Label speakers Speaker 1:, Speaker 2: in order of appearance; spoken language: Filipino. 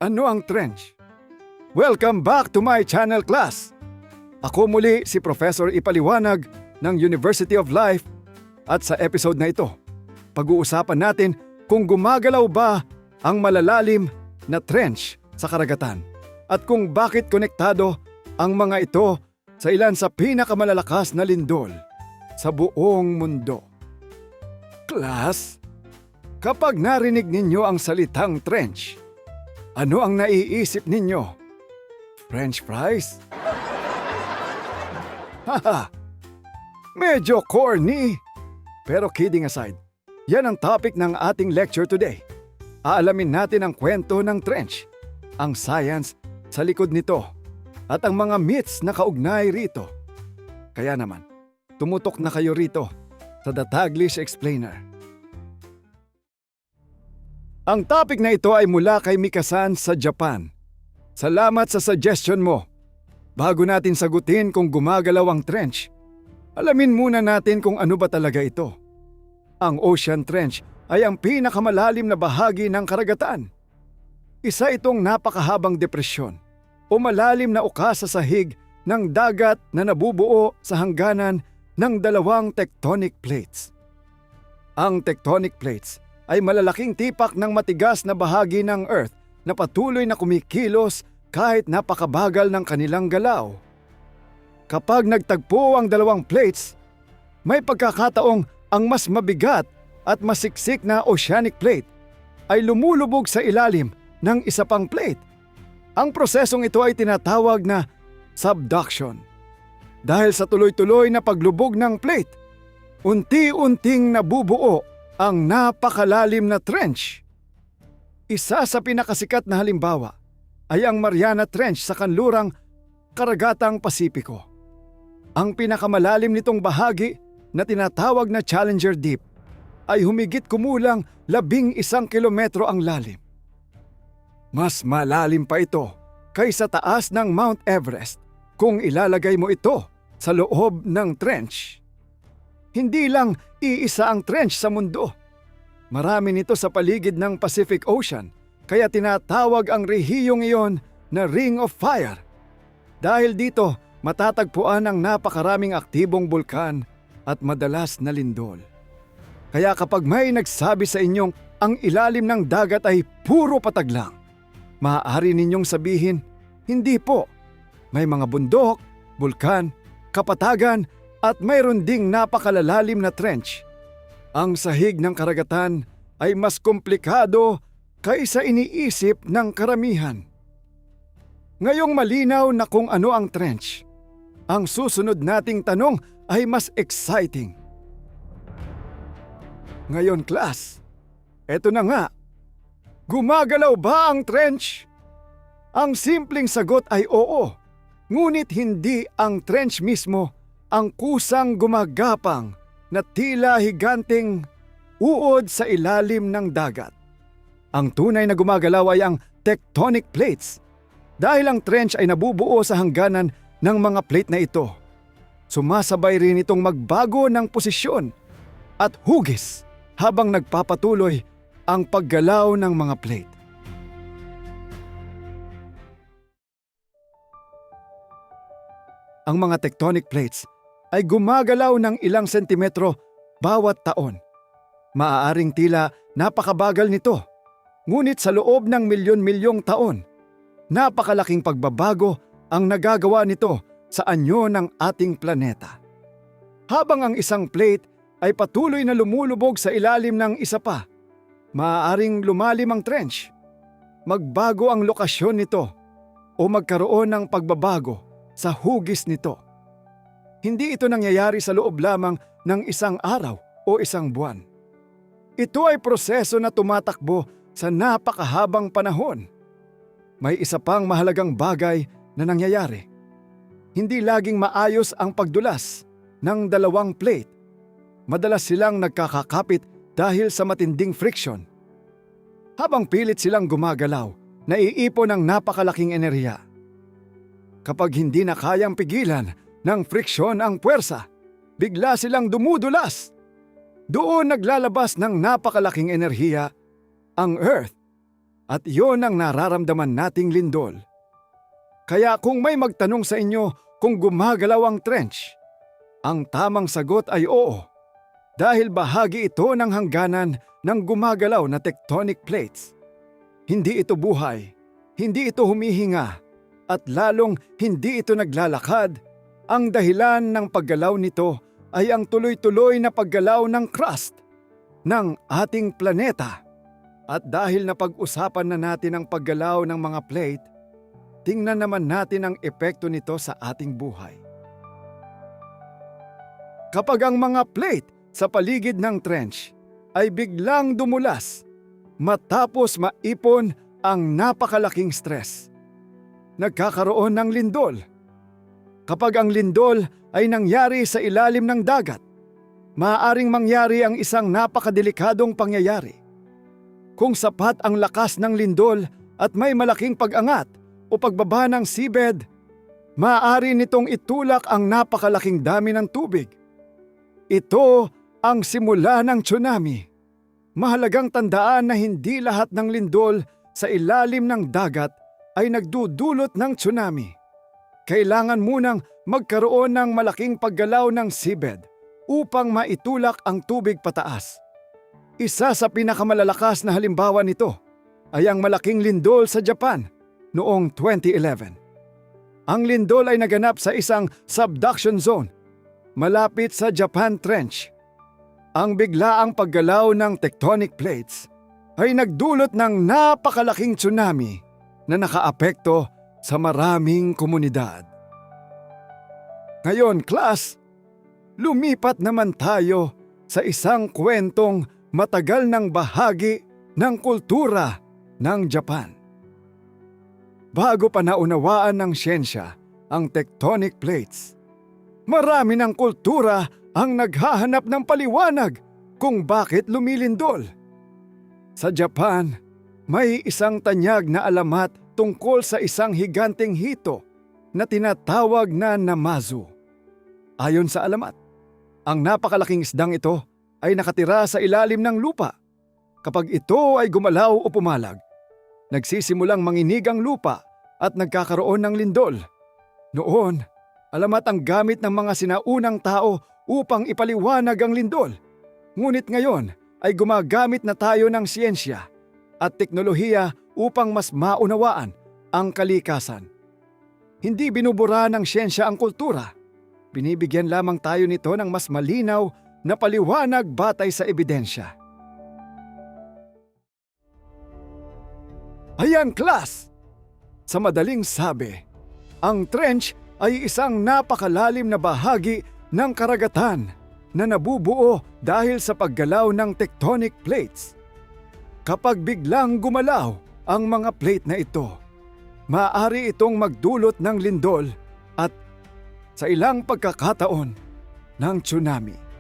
Speaker 1: Ano ang trench? Welcome back to my channel, class! Ako muli si Professor Ipaliwanag ng University of Life at sa episode na ito, pag-uusapan natin kung gumagalaw ba ang malalalim na trench sa karagatan at kung bakit konektado ang mga ito sa ilan sa pinakamalalakas na lindol sa buong mundo. Class, kapag narinig ninyo ang salitang trench, ano ang naiisip ninyo? French fries? Haha! Medyo corny! Pero kidding aside, yan ang topic ng ating lecture today. Aalamin natin ang kwento ng trench, ang science sa likod nito, at ang mga myths na kaugnay rito. Kaya naman, tumutok na kayo rito sa The Taglish Explainer. Ang topic na ito ay mula kay Mika-san sa Japan. Salamat sa suggestion mo. Bago natin sagutin kung gumagalaw ang trench, alamin muna natin kung ano ba talaga ito. Ang ocean trench ay ang pinakamalalim na bahagi ng karagatan. Isa itong napakahabang depresyon o malalim na uka sa sahig ng dagat na nabubuo sa hangganan ng dalawang tectonic plates. Ang tectonic plates ay malalaking tipak ng matigas na bahagi ng Earth na patuloy na kumikilos kahit napakabagal ng kanilang galaw. Kapag nagtagpo ang dalawang plates, may pagkakataong ang mas mabigat at masiksik na oceanic plate ay lumulubog sa ilalim ng isa pang plate. Ang prosesong ito ay tinatawag na subduction. Dahil sa tuloy-tuloy na paglubog ng plate, unti-unting nabubuo ang napakalalim na trench. Isa sa pinakasikat na halimbawa ay ang Mariana Trench sa kanlurang karagatang Pasipiko. Ang pinakamalalim nitong bahagi na tinatawag na Challenger Deep ay humigit kumulang 11 kilometro ang lalim. Mas malalim pa ito kaysa taas ng Mount Everest kung ilalagay mo ito sa loob ng trench. Hindi lang iisa ang trench sa mundo. Marami nito sa paligid ng Pacific Ocean, kaya tinatawag ang rehiyong iyon na Ring of Fire. Dahil dito, matatagpuan ang napakaraming aktibong bulkan at madalas na lindol. Kaya kapag may nagsabi sa inyong ang ilalim ng dagat ay puro patag lang, maaari ninyong sabihin, hindi po. May mga bundok, bulkan, kapatagan at mayroon ding napakalalalim na trench. Ang sahig ng karagatan ay mas komplikado kaysa iniisip ng karamihan. Ngayong malinaw na kung ano ang trench, ang susunod nating tanong ay mas exciting. Ngayon, class, eto na nga. Gumagalaw ba ang trench? Ang simpleng sagot ay oo, ngunit hindi ang trench mismo ang kusang gumagapang na tila higanting uod sa ilalim ng dagat. Ang tunay na gumagalaw ay ang tectonic plates dahil ang trench ay nabubuo sa hangganan ng mga plate na ito. Sumasabay rin itong magbago ng posisyon at hugis habang nagpapatuloy ang paggalaw ng mga plate. Ang mga tectonic plates ay gumagalaw ng ilang sentimetro bawat taon. Maaaring tila napakabagal nito, ngunit sa loob ng milyon-milyong taon, napakalaking pagbabago ang nagagawa nito sa anyo ng ating planeta. Habang ang isang plate ay patuloy na lumulubog sa ilalim ng isa pa, maaaring lumalim ang trench, magbago ang lokasyon nito o magkaroon ng pagbabago sa hugis nito. Hindi ito nangyayari sa loob lamang ng isang araw o isang buwan. Ito ay proseso na tumatakbo sa napakahabang panahon. May isa pang mahalagang bagay na nangyayari. Hindi laging maayos ang pagdulas ng dalawang plate. Madalas silang nagkakakapit dahil sa matinding friction. Habang pilit silang gumagalaw, naiipon ng napakalaking enerhiya. Kapag hindi na kayang pigilan ng friksyon ang puwersa, bigla silang dumudulas. Doon naglalabas ng napakalaking enerhiya ang Earth. At iyon ang nararamdaman nating lindol. Kaya kung may magtanong sa inyo kung gumagalaw ang trench, ang tamang sagot ay oo. Dahil bahagi ito ng hangganan ng gumagalaw na tectonic plates. Hindi ito buhay, hindi ito humihinga, at lalong hindi ito naglalakad. Ang dahilan ng paggalaw nito ay ang tuloy-tuloy na paggalaw ng crust ng ating planeta. At dahil napag-usapan na natin ang paggalaw ng mga plate, tingnan naman natin ang epekto nito sa ating buhay. Kapag ang mga plate sa paligid ng trench ay biglang dumulas matapos maipon ang napakalaking stress, nagkakaroon ng lindol. Kapag ang lindol ay nangyari sa ilalim ng dagat, maaaring mangyari ang isang napakadelikadong pangyayari. Kung sapat ang lakas ng lindol at may malaking pag-angat o pagbaba ng seabed, maaari nitong itulak ang napakalaking dami ng tubig. Ito ang simula ng tsunami. Mahalagang tandaan na hindi lahat ng lindol sa ilalim ng dagat ay nagdudulot ng tsunami. Kailangan munang magkaroon ng malaking paggalaw ng seabed upang maitulak ang tubig pataas. Isa sa pinakamalalakas na halimbawa nito ay ang malaking lindol sa Japan noong 2011. Ang lindol ay naganap sa isang subduction zone malapit sa Japan Trench. Ang biglaang paggalaw ng tectonic plates ay nagdulot ng napakalaking tsunami na nakaapekto sa maraming komunidad. Ngayon, class, lumipat naman tayo sa isang kwentong matagal ng bahagi ng kultura ng Japan. Bago pa naunawaan ng siyensya ang tectonic plates, marami ng kultura ang naghahanap ng paliwanag kung bakit lumilindol. Sa Japan, may isang tanyag na alamat tungkol sa isang higanteng hito na tinatawag na Namazu. Ayon sa alamat, ang napakalaking isdang ito ay nakatira sa ilalim ng lupa. Kapag ito ay gumalaw o pumalag, nagsisimulang manginig ang lupa at nagkakaroon ng lindol. Noon, alamat ang gamit ng mga sinaunang tao upang ipaliwanag ang lindol. Ngunit ngayon ay gumagamit na tayo ng siyensya at teknolohiya upang mas maunawaan ang kalikasan. Hindi binubura ng siyensya ang kultura. Binibigyan lamang tayo nito ng mas malinaw na paliwanag batay sa ebidensya. Ayan, class! Sa madaling sabi, ang trench ay isang napakalalim na bahagi ng karagatan na nabubuo dahil sa paggalaw ng tectonic plates. Kapag biglang gumalaw ang mga plate na ito, maaari itong magdulot ng lindol at sa ilang pagkakataon ng tsunami.